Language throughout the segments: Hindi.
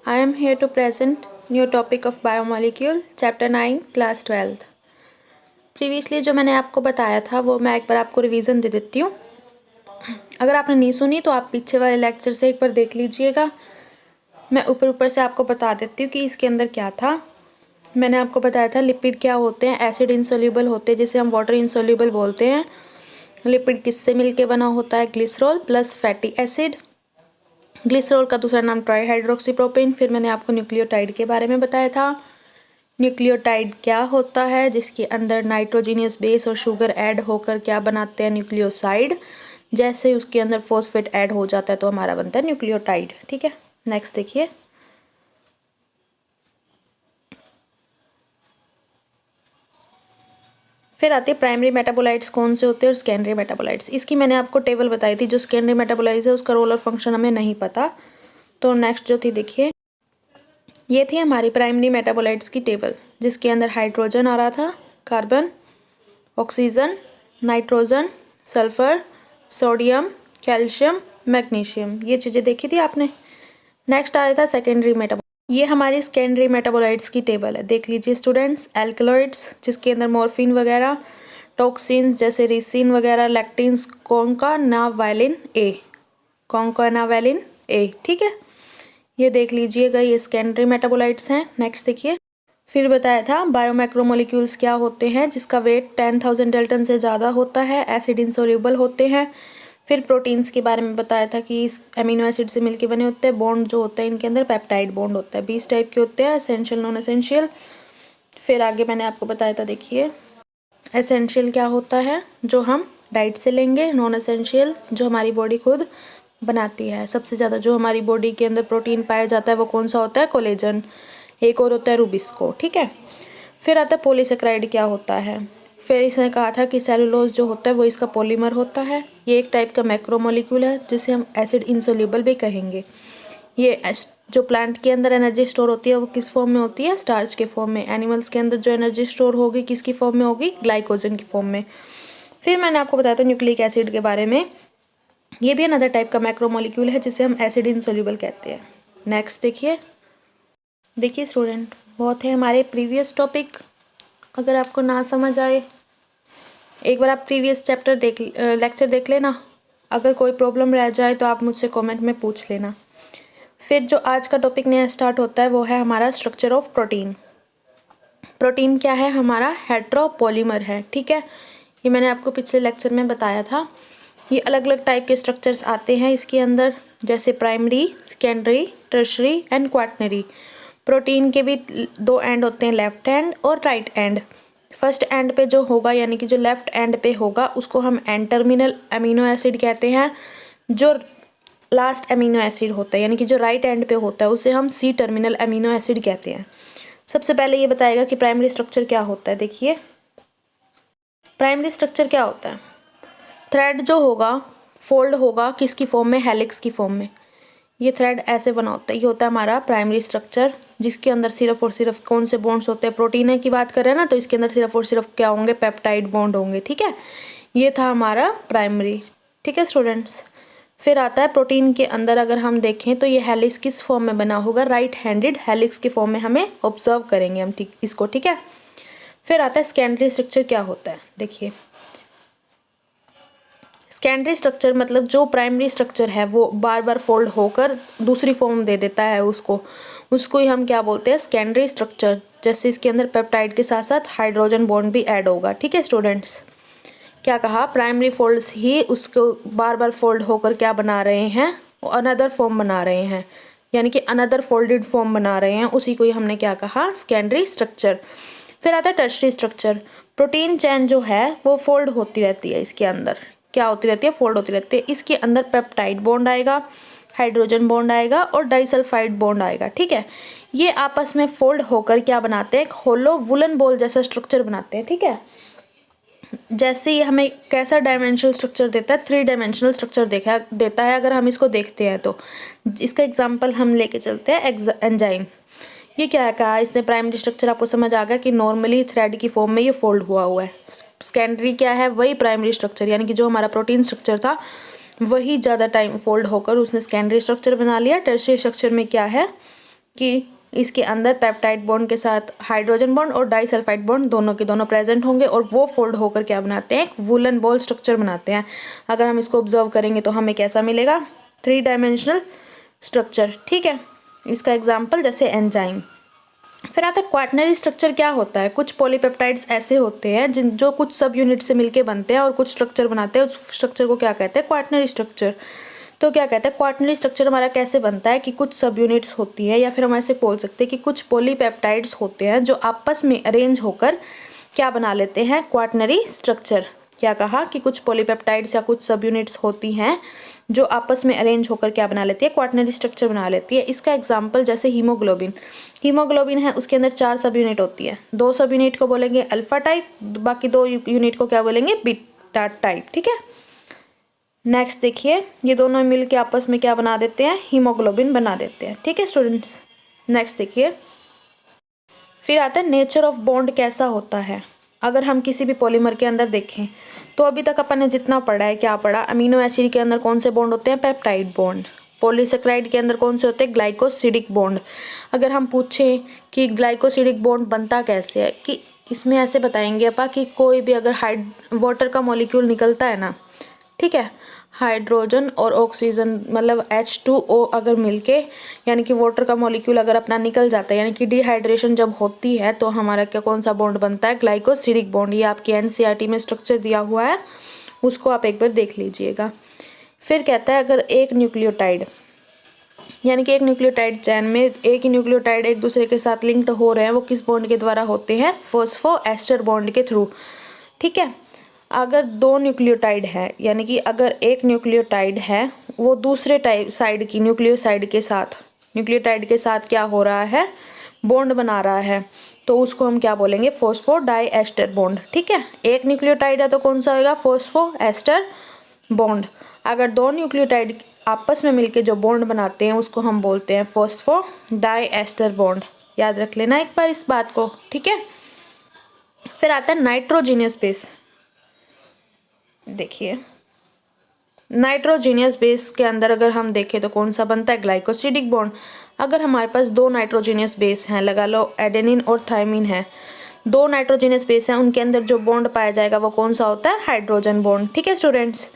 I am here to present new topic of biomolecule, chapter 9, class 12th. Previously जो मैंने आपको बताया था वो मैं एक बार आपको रिवीजन दे देती हूँ. अगर आपने नहीं सुनी तो आप पीछे वाले लेक्चर से एक बार देख लीजिएगा. मैं ऊपर से आपको बता देती हूँ कि इसके अंदर क्या था. मैंने आपको बताया था लिपिड क्या होते हैं. एसिड इंसोल्यूबल होते हैं जिसे हम वाटर इंसोल्यूबल बोलते हैं. लिपिड किससे मिलके बना होता है? Glycerol plus fatty acid. Glycerol का दूसरा नाम ट्राईहाइड्रोक्सीप्रोपेन. फिर मैंने आपको न्यूक्लियोटाइड के बारे में बताया था. न्यूक्लियोटाइड क्या होता है? जिसके अंदर नाइट्रोजीनियस बेस और शुगर ऐड होकर क्या बनाते हैं? न्यूक्लियोसाइड. जैसे उसके अंदर फॉस्फेट ऐड हो जाता है तो हमारा बनता है न्यूक्लियोटाइड. ठीक है, नेक्स्ट देखिए. फिर आती है प्राइमरी मेटाबोलाइट्स कौन से होते हैं और सेकेंडरी मेटाबोलाइट्स. इसकी मैंने आपको टेबल बताई थी. जो सेकेंडरी मेटाबोलाइट्स है उसका रोल और फंक्शन हमें नहीं पता. तो नेक्स्ट जो थी देखिए, ये थी हमारी प्राइमरी मेटाबोलाइट्स की टेबल जिसके अंदर हाइड्रोजन आ रहा था, carbon, oxygen, nitrogen, sulphur, sodium, calcium, magnesium. ये चीज़ें देखी थी आपने. नेक्स्ट आया था सेकेंडरी मेटाबोलाइट्स. ये हमारी सेकेंडरी मेटाबोलाइट्स की टेबल है. देख लीजिए स्टूडेंट्स. एल्कलॉइड्स जिसके अंदर मॉर्फिन वगैरह, टॉक्सिन्स जैसे रिसिन वगैरह, लेक्टिन्स, कॉन्कानावालिन ए, कॉन्कानावालिन ए. ठीक है, ये देख लीजिएगा. ये सेकेंडरी मेटाबोलाइट्स हैं. नेक्स्ट देखिए. फिर बताया था बायोमैक्रोमोलिक्यूल्स क्या होते हैं जिसका वेट 10,000 डाल्टन से ज़्यादा होता है, एसिड इंसोल्यूबल होते हैं. फिर प्रोटीन्स के बारे में बताया था कि इस अमीनो एसिड से मिलके बने होते हैं. बॉन्ड जो होता है इनके अंदर पेप्टाइड बॉन्ड होता है. 20 टाइप के होते हैं, एसेंशियल, नॉन एसेंशियल. फिर आगे मैंने आपको बताया था देखिए, एसेंशियल क्या होता है जो हम डाइट से लेंगे, नॉन एसेंशियल जो हमारी बॉडी खुद बनाती है. सबसे ज़्यादा जो हमारी बॉडी के अंदर प्रोटीन पाया जाता है वो कौन सा होता है? कोलेजन. एक और होता है रूबिस्को. ठीक है. फिर आता है पॉलीसेकेराइड क्या होता है. फिर इसने कहा था कि सेलुलोज जो होता है वो इसका पॉलीमर होता है. ये एक टाइप का मैक्रोमोलिक्यूल है जिसे हम एसिड इंसोल्यूबल भी कहेंगे. ये जो प्लांट के अंदर एनर्जी स्टोर होती है वो किस फॉर्म में होती है? स्टार्च के फॉर्म में. एनिमल्स के अंदर जो एनर्जी स्टोर होगी किसकी फॉर्म में होगी? ग्लाइकोजन की फॉर्म में. फिर मैंने आपको बताया था न्यूक्लिक एसिड के बारे में. ये भी अनदर टाइप का मैक्रोमोलिक्यूल है जिसे हम एसिड इंसोल्यूबल कहते हैं. नेक्स्ट देखिए स्टूडेंट, बहुत है हमारे प्रीवियस टॉपिक. अगर आपको ना समझ आए एक बार आप प्रीवियस चैप्टर लेक्चर देख लेना. अगर कोई प्रॉब्लम रह जाए तो आप मुझसे कमेंट में पूछ लेना. फिर जो आज का टॉपिक नया स्टार्ट होता है वो है हमारा स्ट्रक्चर ऑफ प्रोटीन. प्रोटीन क्या है? हमारा हेट्रोपॉलीमर है. ठीक है, ये मैंने आपको पिछले लेक्चर में बताया था. ये अलग अलग टाइप के स्ट्रक्चर्स आते हैं इसके अंदर, जैसे primary, secondary, tertiary and quaternary. Protein के भी 2 एंड होते हैं, लेफ्ट एंड और राइट एंड. फर्स्ट एंड पे जो होगा यानी कि जो लेफ्ट एंड पे होगा उसको हम एन टर्मिनल अमीनो एसिड कहते हैं. जो लास्ट अमीनो एसिड होता है यानी कि जो राइट एंड पे होता है उसे हम सी टर्मिनल अमीनो एसिड कहते हैं. सबसे पहले ये बताएगा कि प्राइमरी स्ट्रक्चर क्या होता है. देखिए, प्राइमरी स्ट्रक्चर क्या होता है? थ्रेड जो होगा फोल्ड होगा किसकी फॉर्म में? हेलिक्स की फॉर्म में. ये थ्रेड ऐसे बना होता है. ये होता है हमारा प्राइमरी स्ट्रक्चर जिसके अंदर सिर्फ और सिर्फ कौन से बॉन्ड्स होते हैं? प्रोटीन की बात कर रहे हैं ना, तो इसके अंदर सिर्फ और सिर्फ क्या होंगे? पेप्टाइड बॉन्ड होंगे. ठीक है, ये था हमारा प्राइमरी. ठीक है स्टूडेंट्स. फिर आता है प्रोटीन के अंदर अगर हम देखें तो ये हेलिक्स किस फॉर्म में बना होगा? राइट हैंडेड हेलिक्स के फॉर्म में हमें ऑब्जर्व करेंगे हम इसको. ठीक है. फिर आता है सेकेंडरी स्ट्रक्चर क्या होता है. देखिए, सेकेंडरी स्ट्रक्चर मतलब जो प्राइमरी स्ट्रक्चर है वो बार बार फोल्ड होकर दूसरी फॉर्म दे देता है उसको ही हम क्या बोलते हैं? Secondary structure. जैसे इसके अंदर पेप्टाइड के साथ साथ हाइड्रोजन बॉन्ड भी ऐड होगा. ठीक है स्टूडेंट्स, क्या कहा? प्राइमरी फोल्ड्स ही उसको बार बार फोल्ड होकर क्या बना रहे हैं? अनदर फॉर्म बना रहे हैं, यानी कि अनदर फोल्डेड फॉर्म बना रहे हैं. उसी को ही हमने क्या कहा? Secondary structure. फिर आता है टर्शरी स्ट्रक्चर. प्रोटीन चेन जो है वो फोल्ड होती रहती है. इसके अंदर क्या होती रहती है? फोल्ड होती रहती है. इसके अंदर पेप्टाइड बॉन्ड आएगा, हाइड्रोजन बॉन्ड आएगा और डाइसल्फाइड बॉन्ड आएगा. ठीक है, ये आपस में फोल्ड होकर क्या बनाते हैं? एक होलो वुलन बॉल जैसा स्ट्रक्चर बनाते हैं. ठीक है, जैसे ये हमें कैसा डायमेंशनल स्ट्रक्चर देता है? 3 डायमेंशनल स्ट्रक्चर देता है. अगर हम इसको देखते हैं तो इसका एग्जाम्पल हम लेके चलते हैं एंजाइम. ये क्या है कहा इसने? प्राइमरी स्ट्रक्चर आपको समझ आ गया कि नॉर्मली थ्रेड की फॉर्म में ये फोल्ड हुआ है. सेकेंडरी क्या है? वही प्राइमरी स्ट्रक्चर यानी कि जो हमारा प्रोटीन स्ट्रक्चर था वही ज़्यादा टाइम फोल्ड होकर उसने सेकेंडरी स्ट्रक्चर बना लिया. टर्शियरी स्ट्रक्चर में क्या है? कि इसके अंदर पेप्टाइड बॉन्ड के साथ हाइड्रोजन बॉन्ड और डाइसल्फाइड बॉन्ड दोनों के दोनों प्रेजेंट होंगे और वो फोल्ड होकर क्या बनाते हैं, एक वुलन बॉल स्ट्रक्चर बनाते हैं। अगर हम इसको ऑब्जर्व करेंगे तो हमें कैसा मिलेगा, 3 डायमेंशनल स्ट्रक्चर। ठीक है, इसका एग्जाम्पल जैसे एंजाइम। फिर आता है क्वाटरनरी स्ट्रक्चर। क्या होता है, कुछ पॉलीपेप्टाइड्स ऐसे होते हैं जो कुछ सब यूनिट से मिलके बनते हैं और कुछ स्ट्रक्चर बनाते हैं। उस स्ट्रक्चर को क्या कहते हैं, क्वाटरनरी स्ट्रक्चर। तो क्या कहते हैं, क्वाटरनरी स्ट्रक्चर हमारा कैसे बनता है कि कुछ सब यूनिट्स होती है, या फिर हम ऐसे बोल सकते हैं कि कुछ पॉलीपेप्टाइड्स होते हैं जो आपस में अरेंज होकर क्या बना लेते हैं, क्वाटरनरी स्ट्रक्चर। क्या कहा कि कुछ पॉलीपेप्टाइड्स या कुछ सब यूनिट्स होती हैं जो आपस में अरेंज होकर क्या बना लेती है, क्वाटरनरी स्ट्रक्चर बना लेती है। इसका एग्जांपल जैसे हीमोग्लोबिन। हीमोग्लोबिन है, उसके अंदर 4 सब यूनिट होती है। 2 सब यूनिट को बोलेंगे अल्फा टाइप, बाकी 2 यूनिट को क्या बोलेंगे, बीटा टाइप। ठीक है, नेक्स्ट देखिए, ये दोनों मिल के आपस में क्या बना देते हैं, हीमोग्लोबिन बना देते हैं। ठीक है स्टूडेंट्स, नेक्स्ट देखिए, फिर आता है नेचर ऑफ बॉन्ड कैसा होता है। अगर हम किसी भी पॉलीमर के अंदर देखें तो अभी तक अपन ने जितना पढ़ा है, क्या पढ़ा, अमीनो एसिड के अंदर कौन से बॉन्ड होते हैं, पेप्टाइड बॉन्ड। पॉलीसेकेराइड के अंदर कौन से होते हैं, ग्लाइकोसिडिक बॉन्ड। अगर हम पूछें कि ग्लाइकोसिडिक बॉन्ड बनता कैसे है, कि इसमें ऐसे बताएंगे अपा कि कोई भी अगर वाटर का मॉलिक्यूल निकलता है ना, ठीक है, हाइड्रोजन और ऑक्सीजन मतलब H2O अगर मिलके, यानी कि वाटर का मॉलिक्यूल अगर अपना निकल जाता है, यानी कि डिहाइड्रेशन जब होती है, तो हमारा क्या कौन सा बॉन्ड बनता है, ग्लाइकोसिडिक बॉन्ड। ये आपकी NCERT में स्ट्रक्चर दिया हुआ है, उसको आप एक बार देख लीजिएगा। फिर कहता है अगर एक न्यूक्लियोटाइड, यानी कि एक न्यूक्लियोटाइड चैन में एक ही न्यूक्लियोटाइड एक दूसरे के साथ लिंक्ड हो रहे हैं, वो किस बॉन्ड के द्वारा होते हैं, फॉस्फोएस्टर बॉन्ड के थ्रू। ठीक है, अगर 2 न्यूक्लियोटाइड है, यानी कि अगर एक न्यूक्लियोटाइड है वो दूसरे साइड की न्यूक्लियोटाइड के साथ क्या हो रहा है, बॉन्ड बना रहा है, तो उसको हम क्या बोलेंगे, फॉस्फोडाइएस्टर बॉन्ड। ठीक है, एक न्यूक्लियोटाइड है तो कौन सा होगा, फॉस्फोएस्टर बॉन्ड। अगर 2 न्यूक्लियोटाइड आपस में मिलके जो बॉन्ड बनाते हैं उसको हम बोलते हैं फॉस्फोडाइएस्टर बॉन्ड। याद रख लेना एक बार इस बात को। ठीक है, फिर आता है नाइट्रोजीनियस बेस। देखिए, नाइट्रोजीनियस बेस के अंदर अगर हम देखें तो कौन सा बनता है, ग्लाइकोसिडिक बॉन्ड। अगर हमारे पास 2 नाइट्रोजीनियस बेस हैं, लगा लो एडेनिन और थायमिन है, 2 नाइट्रोजीनियस बेस हैं, उनके अंदर जो बॉन्ड पाया जाएगा वो कौन सा होता है, हाइड्रोजन बॉन्ड। ठीक है स्टूडेंट्स,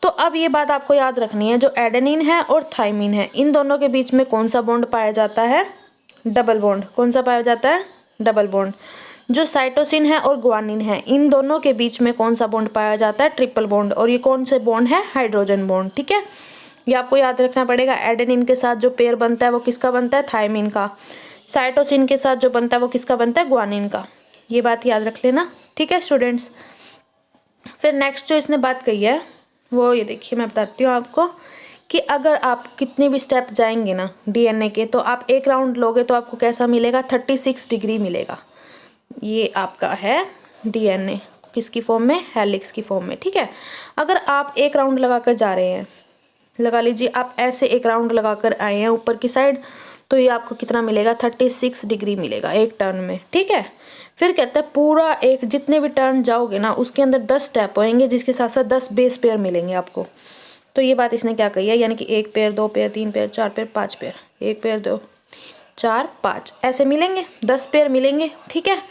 तो अब ये बात आपको याद रखनी है, जो एडेनिन है और थायमिन है, इन दोनों के बीच में कौन सा बॉन्ड पाया जाता है, डबल बॉन्ड। कौन सा पाया जाता है, डबल बॉन्ड। जो साइटोसिन है और ग्वानिन है, इन दोनों के बीच में कौन सा बॉन्ड पाया जाता है, ट्रिपल बॉन्ड। और ये कौन से बॉन्ड है, हाइड्रोजन बॉन्ड। ठीक है, ये आपको याद रखना पड़ेगा। एडेनिन के साथ जो पेयर बनता है वो किसका बनता है, थायमिन का। साइटोसिन के साथ जो बनता है वो किसका बनता है, ग्वानिन का। ये बात याद रख लेना। ठीक है स्टूडेंट्स, फिर नेक्स्ट जो इसने बात कही है वो ये देखिए, मैं बताती हूँ आपको कि अगर आप कितने भी स्टेप जाएंगे ना DNA के, तो आप एक राउंड लोगे तो आपको कैसा मिलेगा, 36 डिग्री मिलेगा। ये आपका है DNA, किसकी फॉर्म में, हेलिक्स की फॉर्म में। ठीक है, अगर आप एक राउंड लगाकर जा रहे हैं, लगा लीजिए आप ऐसे एक राउंड लगाकर आए हैं ऊपर की साइड, तो ये आपको कितना मिलेगा, 36 डिग्री मिलेगा एक टर्न में। ठीक है, फिर कहता है पूरा एक जितने भी टर्न जाओगे ना उसके अंदर 10 स्टेप होंगे, जिसके साथ साथ 10 बेस पेयर मिलेंगे आपको। तो ये बात इसने क्या कही है, यानी कि 1 pair, 2 pair, 3 pair, 4 pair, 5 pair, 1 pair, 2, 4, 5 ऐसे मिलेंगे, 10 पेयर मिलेंगे। ठीक है,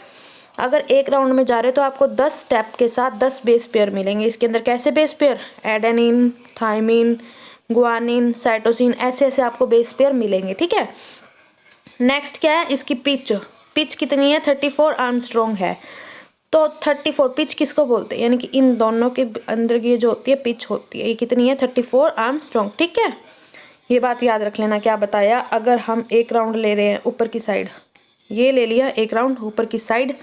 अगर एक राउंड में जा रहे हो तो आपको 10 स्टेप के साथ 10 बेस पेयर मिलेंगे। इसके अंदर कैसे base pair, adenine, thymine, guanine, cytosine, ऐसे ऐसे आपको बेस पेयर मिलेंगे। ठीक है, नेक्स्ट क्या है, इसकी पिच कितनी है, 34 आर्मस्ट्रॉन्ग है। तो 34 पिच किसको बोलते हैं, यानी कि इन दोनों के अंदर की जो होती है पिच होती है, ये कितनी है, 34 आर्मस्ट्रॉन्ग। ठीक है, ये बात याद रख लेना। क्या बताया, अगर हम एक राउंड ले रहे हैं ऊपर की साइड, ये ले लिया एक राउंड ऊपर की साइड,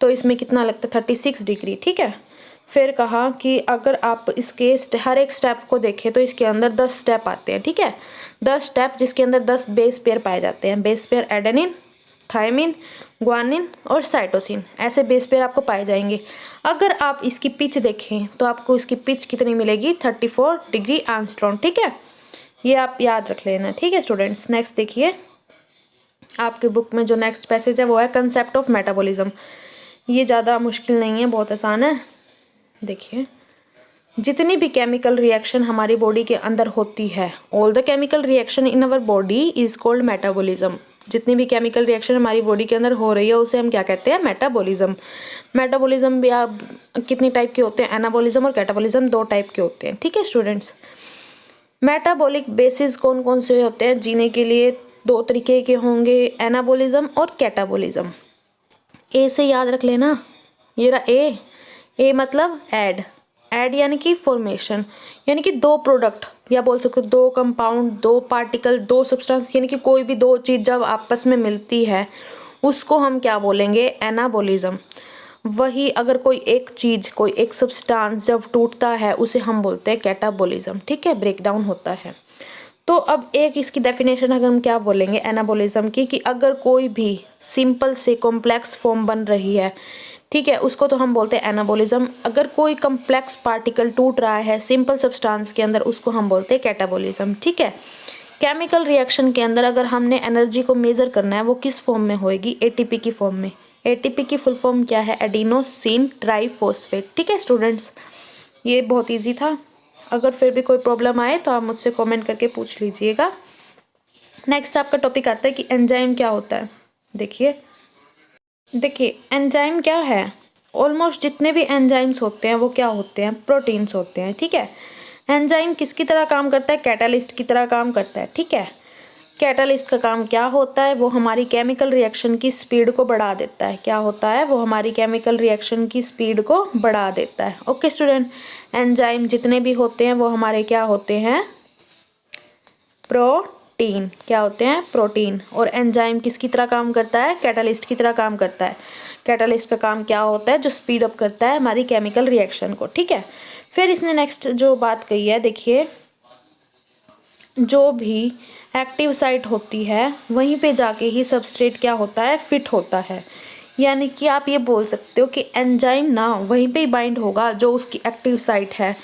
तो इसमें कितना लगता है, 36 डिग्री। ठीक है, फिर कहा कि अगर आप इसके हर एक स्टेप को देखें तो इसके अंदर 10 स्टेप आते हैं। ठीक है, 10 स्टेप जिसके अंदर 10 बेस पेयर पाए जाते हैं। Base pair adenine, thymine, guanine और साइटोसिन, ऐसे बेस पेयर आपको पाए जाएंगे। अगर आप इसकी पिच देखें तो आपको इसकी पिच कितनी मिलेगी, 34 डिग्री आर्मस्ट्रॉन्ग। ठीक है, ये आप याद रख लेना। ठीक है स्टूडेंट्स, नेक्स्ट देखिए, आपके बुक में जो नेक्स्ट पैसेज है वो है कंसेप्ट ऑफ मेटाबॉलिज्म। ये ज़्यादा मुश्किल नहीं है, बहुत आसान है। देखिए, जितनी भी केमिकल रिएक्शन हमारी बॉडी के अंदर होती है, all the chemical reaction in our body is called metabolism. जितनी भी केमिकल रिएक्शन हमारी बॉडी के अंदर हो रही है उसे हम क्या कहते हैं, मेटाबॉलिज्म। मेटाबॉलिज्म भी आप कितनी टाइप के होते हैं, एनाबॉलिज्म और कैटाबॉलिज्म 2 टाइप के होते हैं। ठीक है स्टूडेंट्स, मेटाबॉलिक बेसिस कौन कौन से होते हैं जीने के लिए, 2 तरीके के होंगे, एनाबॉलिज्म और कैटाबॉलिज्म। ए से याद रख लेना, ये रहा ए मतलब ऐड यानी कि फॉर्मेशन, यानी कि 2 प्रोडक्ट या बोल सकते हो 2 कंपाउंड, 2 पार्टिकल, 2 सब्सटेंस, यानी कि कोई भी 2 चीज़ जब आपस में मिलती है उसको हम क्या बोलेंगे, एनाबॉलिज्म। वही अगर कोई एक चीज़, कोई एक सब्सटेंस जब टूटता है उसे हम बोलते हैं कैटाबॉलिज्म। ठीक है, ब्रेक डाउन होता है। तो अब एक इसकी डेफिनेशन अगर हम क्या बोलेंगे एनाबॉलिज्म की, कि अगर कोई भी सिंपल से कॉम्प्लेक्स फॉर्म बन रही है, ठीक है, उसको तो हम बोलते हैं एनाबॉलिज्म। अगर कोई कॉम्प्लेक्स पार्टिकल टूट रहा है सिंपल सब्सटेंस के अंदर उसको हम बोलते हैं कैटाबॉलिज्म। ठीक है, केमिकल रिएक्शन के अंदर अगर हमने एनर्जी को मेजर करना है वो किस फॉर्म में होएगी, एटीपी की फॉर्म में। एटीपी की फुल फॉर्म क्या है, एडिनोसिन ट्राइफॉस्फेट। ठीक है स्टूडेंट्स, ये बहुत ईजी था। अगर फिर भी कोई प्रॉब्लम आए तो आप मुझसे कमेंट करके पूछ लीजिएगा। नेक्स्ट आपका टॉपिक आता है कि एंजाइम क्या होता है। देखिए एंजाइम क्या है, ऑलमोस्ट जितने भी एंजाइम्स होते हैं वो क्या होते हैं, प्रोटीन्स होते हैं। ठीक है, एंजाइम किसकी तरह काम करता है, कैटालिस्ट की तरह काम करता है। ठीक है, कैटालिस्ट का काम क्या होता है, वो हमारी केमिकल रिएक्शन की स्पीड को बढ़ा देता है। क्या होता है, वो हमारी केमिकल रिएक्शन की स्पीड को बढ़ा देता है। ओके स्टूडेंट, एंजाइम जितने भी होते हैं वो हमारे क्या होते हैं, प्रोटीन। क्या होते हैं, प्रोटीन। और एंजाइम किसकी तरह काम करता है, कैटालिस्ट की तरह काम करता है। कैटालिस्ट का काम क्या होता है, जो स्पीड अप करता है हमारी केमिकल रिएक्शन को। ठीक है, फिर इसने नेक्स्ट जो बात कही है, देखिए जो भी एक्टिव साइट होती है वहीं पे जाके ही सबस्ट्रेट क्या होता है, फिट होता है। यानी कि आप ये बोल सकते हो कि एंजाइम ना वहीं पे ही बाइंड होगा जो उसकी एक्टिव साइट है,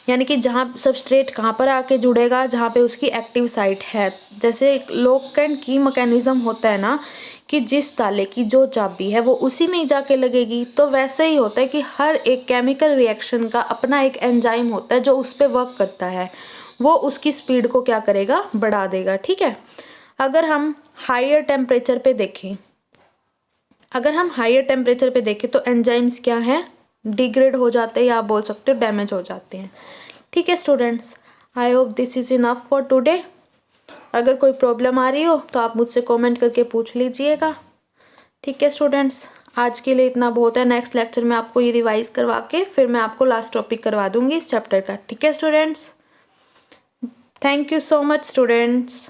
यानी कि जहाँ सबस्ट्रेट कहाँ पर आके जुड़ेगा, जहाँ पे उसकी एक्टिव साइट है। जैसे लॉक एंड की मैकेनिज्म होता है ना, कि जिस ताले की जो चाबी है वो उसी में ही जाके लगेगी, तो वैसे ही होता है कि हर एक केमिकल रिएक्शन का अपना एक एंजाइम होता है जो उस पर वर्क करता है, वो उसकी स्पीड को क्या करेगा, बढ़ा देगा। ठीक है, अगर हम हायर टेम्परेचर पे देखें तो एंजाइम्स क्या हैं, डिग्रेड हो जाते हैं या आप बोल सकते हो डैमेज हो जाते हैं। ठीक है students, I hope this is enough for today. अगर कोई प्रॉब्लम आ रही हो तो आप मुझसे कमेंट करके पूछ लीजिएगा। ठीक है स्टूडेंट्स, आज के लिए इतना बहुत है। नेक्स्ट लेक्चर में आपको ये रिवाइज करवा के फिर मैं आपको लास्ट टॉपिक करवा दूंगी इस चैप्टर का। ठीक है students, thank you so much students.